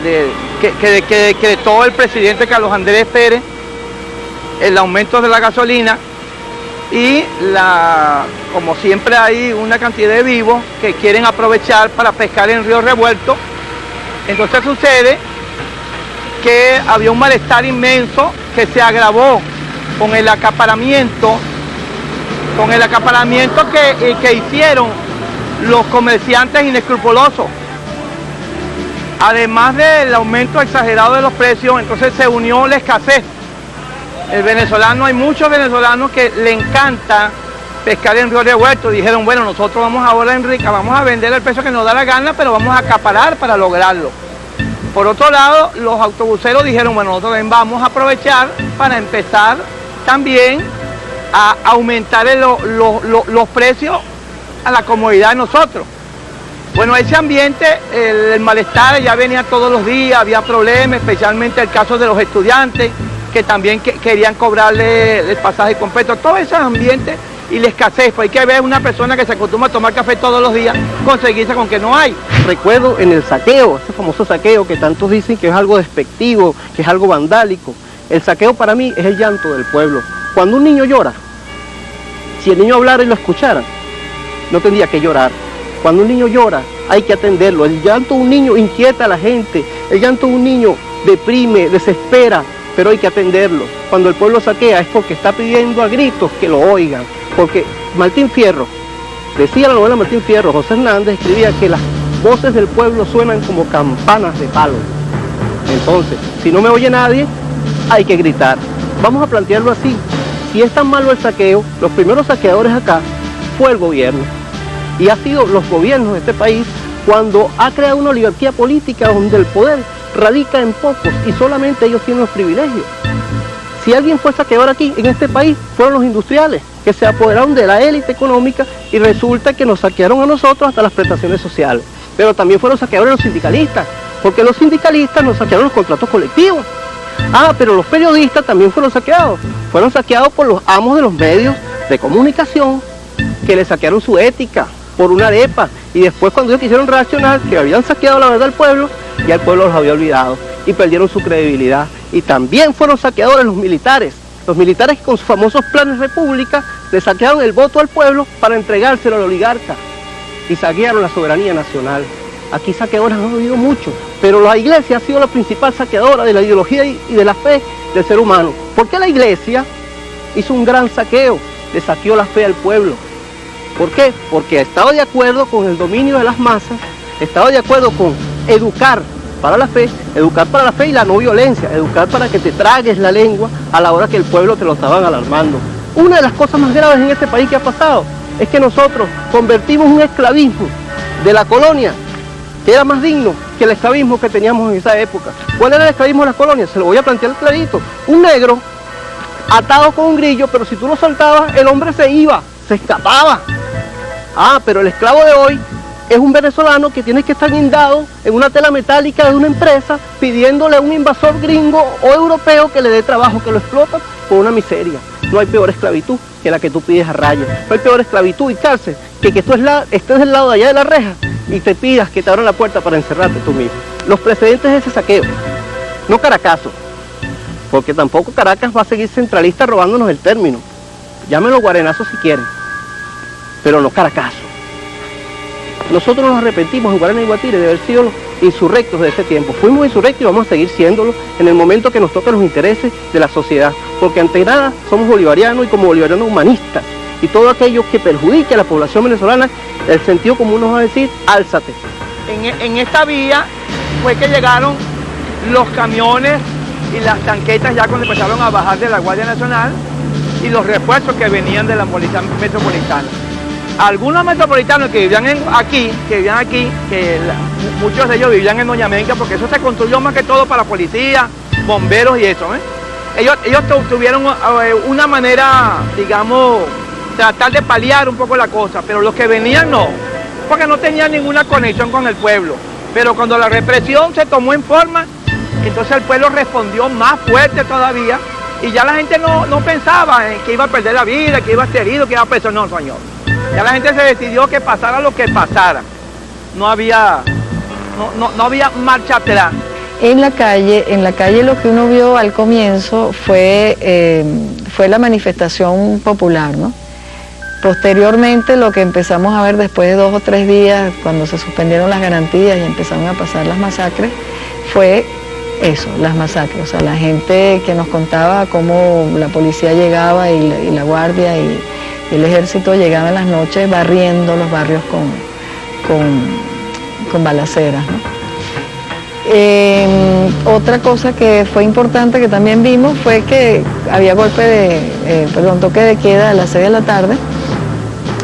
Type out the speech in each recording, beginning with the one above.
que decretó el presidente Carlos Andrés Pérez, el aumento de la gasolina y como siempre hay una cantidad de vivos que quieren aprovechar para pescar en río revuelto. Entonces sucede que había un malestar inmenso que se agravó con el acaparamiento que hicieron los comerciantes inescrupulosos. Además del aumento exagerado de los precios, entonces se unió la escasez. El venezolano, hay muchos venezolanos que le encanta pescar en río revuelto. Dijeron, bueno, nosotros vamos ahora en Rica, vamos a vender el precio que nos da la gana, pero vamos a acaparar para lograrlo. Por otro lado, los autobuseros dijeron, bueno, nosotros vamos a aprovechar para empezar también a aumentar los precios a la comodidad de nosotros. Bueno, ese ambiente, el malestar ya venía todos los días, había problemas, especialmente el caso de los estudiantes, que también querían cobrarle el pasaje completo, todo ese ambiente y la escasez. Pues hay que ver una persona que se acostumbra a tomar café todos los días, conseguirse con que no hay. Recuerdo en el saqueo, ese famoso saqueo que tantos dicen que es algo despectivo, que es algo vandálico. El saqueo para mí es el llanto del pueblo. Cuando un niño llora, si el niño hablara y lo escuchara, no tendría que llorar. Cuando un niño llora, hay que atenderlo. El llanto de un niño inquieta a la gente, el llanto de un niño deprime, desespera, pero hay que atenderlo. Cuando el pueblo saquea es porque está pidiendo a gritos que lo oigan. Porque Martín Fierro, decía la novela Martín Fierro, José Hernández escribía que las voces del pueblo suenan como campanas de palo. Entonces, si no me oye nadie, hay que gritar. Vamos a plantearlo así. Si es tan malo el saqueo, los primeros saqueadores acá fue el gobierno. Y ha sido los gobiernos de este país cuando ha creado una oligarquía política donde el poder radica en pocos y solamente ellos tienen los privilegios. Si alguien fue saqueador aquí, en este país, fueron los industriales, que se apoderaron de la élite económica y resulta que nos saquearon a nosotros hasta las prestaciones sociales. Pero también fueron saqueadores los sindicalistas, porque los sindicalistas nos saquearon los contratos colectivos. Pero los periodistas también fueron saqueados por los amos de los medios de comunicación, que le saquearon su ética por una arepa, y después cuando ellos quisieron reaccionar, que habían saqueado la verdad al pueblo, ya el pueblo los había olvidado y perdieron su credibilidad. Y también fueron saqueadores los militares que con sus famosos planes república le saquearon el voto al pueblo para entregárselo al oligarca y saquearon la soberanía nacional. Aquí saqueadores han habido mucho, pero la iglesia ha sido la principal saqueadora de la ideología y de la fe del ser humano. ¿Por qué la iglesia hizo un gran saqueo? Le saqueó la fe al pueblo. ¿Por qué? Porque estaba de acuerdo con el dominio de las masas, estaba de acuerdo con educar para la fe y la no violencia, educar para que te tragues la lengua a la hora que el pueblo te lo estaban alarmando. Una de las cosas más graves en este país que ha pasado es que nosotros convertimos un esclavismo de la colonia que era más digno que el esclavismo que teníamos en esa época. ¿Cuál era el esclavismo de las colonias? Se lo voy a plantear clarito. Un negro atado con un grillo, pero si tú lo soltabas, el hombre se iba, se escapaba. Pero el esclavo de hoy es un venezolano que tiene que estar guindado en una tela metálica de una empresa pidiéndole a un invasor gringo o europeo que le dé trabajo, que lo explota por una miseria. No hay peor esclavitud que la que tú pides a raya. No hay peor esclavitud y cárcel que tú estés del lado de allá de la reja y te pidas que te abran la puerta para encerrarte tú mismo. Los precedentes de ese saqueo, no Caracazo, porque tampoco Caracas va a seguir centralista robándonos el término. Llámenlo guarenazo si quieren, pero no Caracazo. Nosotros nos arrepentimos en Guarena y Guatire de haber sido los insurrectos de ese tiempo. Fuimos insurrectos y vamos a seguir siéndolo en el momento que nos toquen los intereses de la sociedad, porque ante nada somos bolivarianos y como bolivarianos humanistas. Y todo aquello que perjudique a la población venezolana, el sentido común nos va a decir, álzate. En esta vía fue que llegaron los camiones y las tanquetas ya cuando empezaron a bajar de la Guardia Nacional y los refuerzos que venían de la Policía Metropolitana. Algunos metropolitanos que vivían aquí, muchos de ellos vivían en Doña Menca, porque eso se construyó más que todo para policía, bomberos y eso. Ellos tuvieron una manera, digamos, tratar de paliar un poco la cosa, pero los que venían no, porque no tenían ninguna conexión con el pueblo. Pero cuando la represión se tomó en forma, entonces el pueblo respondió más fuerte todavía, y ya la gente no pensaba en que iba a perder la vida, que iba a ser herido, que iba a preso, no, señor. Ya la gente se decidió que pasara lo que pasara. No había marcha atrás. en la calle lo que uno vio al comienzo fue la manifestación popular, ¿no? Posteriormente lo que empezamos a ver después de 2 o 3 días, cuando se suspendieron las garantías y empezaron a pasar las masacres, fue eso, las masacres. O sea, la gente que nos contaba cómo la policía llegaba y la guardia y el ejército llegaba en las noches barriendo los barrios con balaceras, ¿no? Otra cosa que fue importante que también vimos fue que había toque de queda a las 6 de la tarde,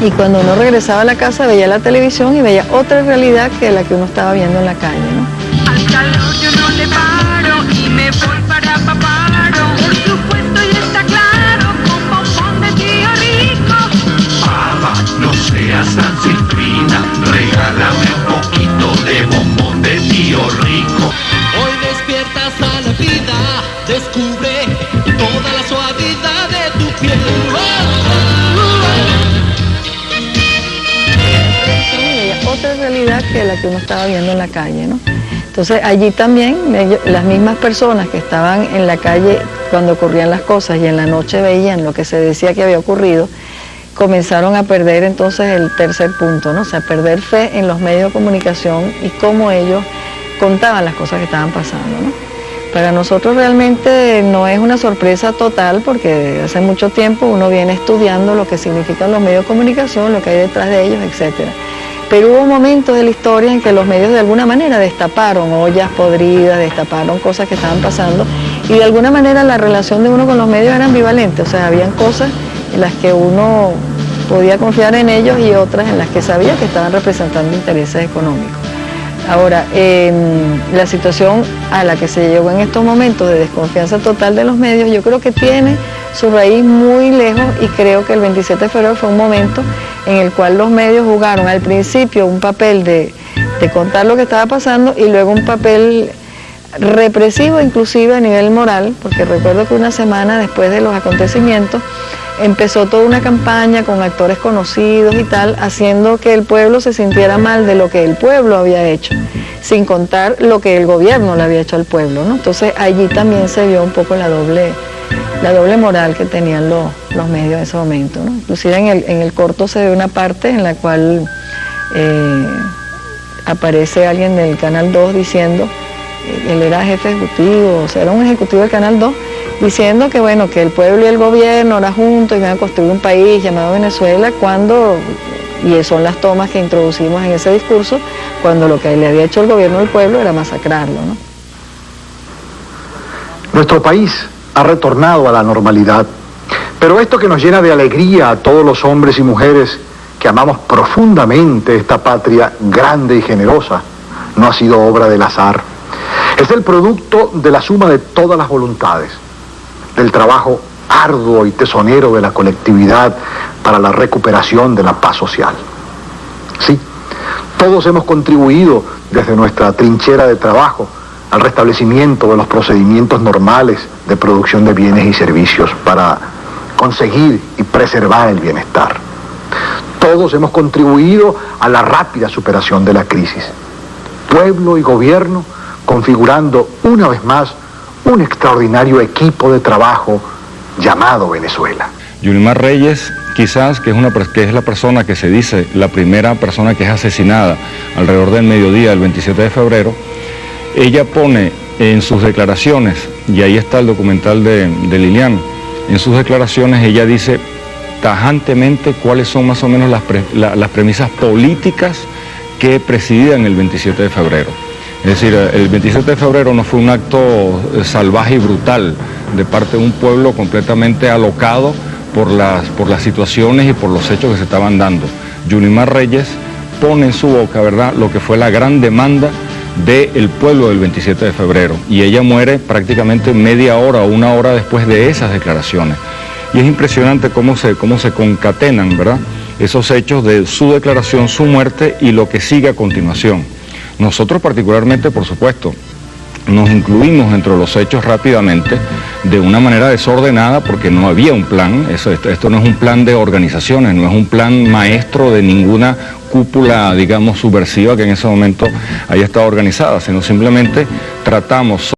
y cuando uno regresaba a la casa veía la televisión y veía otra realidad que la que uno estaba viendo en la calle, ¿no? Al calor yo no le paro y me voy para Paparo, por supuesto y está claro, con bombón de tío rico. Pava, no seas tan cifrina, regálame un poquito de bombón de tío rico. Hoy despiertas a la vida, descubre toda la suavidad de tu piel. Otra realidad que la que uno estaba viendo en la calle, ¿no? Entonces allí también las mismas personas que estaban en la calle cuando ocurrían las cosas y en la noche veían lo que se decía que había ocurrido, comenzaron a perder entonces el tercer punto, ¿no? O sea, perder fe en los medios de comunicación y cómo ellos contaban las cosas que estaban pasando, ¿no? Para nosotros realmente no es una sorpresa total, porque hace mucho tiempo uno viene estudiando lo que significan los medios de comunicación, lo que hay detrás de ellos, etcétera. Pero hubo momentos de la historia en que los medios de alguna manera destaparon ollas podridas, destaparon cosas que estaban pasando, y de alguna manera la relación de uno con los medios era ambivalente. O sea, habían cosas en las que uno podía confiar en ellos y otras en las que sabía que estaban representando intereses económicos. Ahora, la situación a la que se llegó en estos momentos de desconfianza total de los medios, yo creo que tiene su raíz muy lejos, y creo que el 27 de febrero fue un momento en el cual los medios jugaron al principio un papel de contar lo que estaba pasando, y luego un papel represivo inclusive a nivel moral, porque recuerdo que una semana después de los acontecimientos empezó toda una campaña con actores conocidos y tal, haciendo que el pueblo se sintiera mal de lo que el pueblo había hecho, sin contar lo que el gobierno le había hecho al pueblo, ¿no? Entonces allí también se vio un poco la doble moral que tenían los medios en ese momento, ¿no? Inclusive en el corto se ve una parte en la cual aparece alguien del Canal 2 diciendo, él era jefe ejecutivo, o sea, era un ejecutivo del Canal 2, diciendo que bueno, que el pueblo y el gobierno ahora juntos iban a construir un país llamado Venezuela, y son las tomas que introducimos en ese discurso, cuando lo que le había hecho el gobierno al pueblo era masacrarlo, ¿no? Nuestro país ha retornado a la normalidad, pero esto que nos llena de alegría a todos los hombres y mujeres que amamos profundamente esta patria grande y generosa, no ha sido obra del azar. Es el producto de la suma de todas las voluntades, del trabajo arduo y tesonero de la colectividad para la recuperación de la paz social. Sí, todos hemos contribuido desde nuestra trinchera de trabajo al restablecimiento de los procedimientos normales de producción de bienes y servicios para conseguir y preservar el bienestar. Todos hemos contribuido a la rápida superación de la crisis. Pueblo y gobierno configurando una vez más un extraordinario equipo de trabajo llamado Venezuela. Yulimar Reyes, quizás, que es la persona que se dice la primera persona que es asesinada alrededor del mediodía del 27 de febrero, ella pone en sus declaraciones, y ahí está el documental de Lilian, en sus declaraciones ella dice tajantemente cuáles son más o menos las premisas políticas que presidían el 27 de febrero. Es decir, el 27 de febrero no fue un acto salvaje y brutal de parte de un pueblo completamente alocado por las situaciones y por los hechos que se estaban dando. Yulimar Reyes pone en su boca, ¿verdad?, lo que fue la gran demanda del pueblo del 27 de febrero, y ella muere prácticamente media hora o una hora después de esas declaraciones. Y es impresionante cómo se concatenan, ¿verdad?, esos hechos de su declaración, su muerte y lo que sigue a continuación. Nosotros particularmente, por supuesto, nos incluimos dentro de los hechos rápidamente, de una manera desordenada, porque no había un plan. Esto no es un plan de organizaciones, no es un plan maestro de ninguna cúpula, digamos, subversiva que en ese momento haya estado organizada, sino simplemente tratamos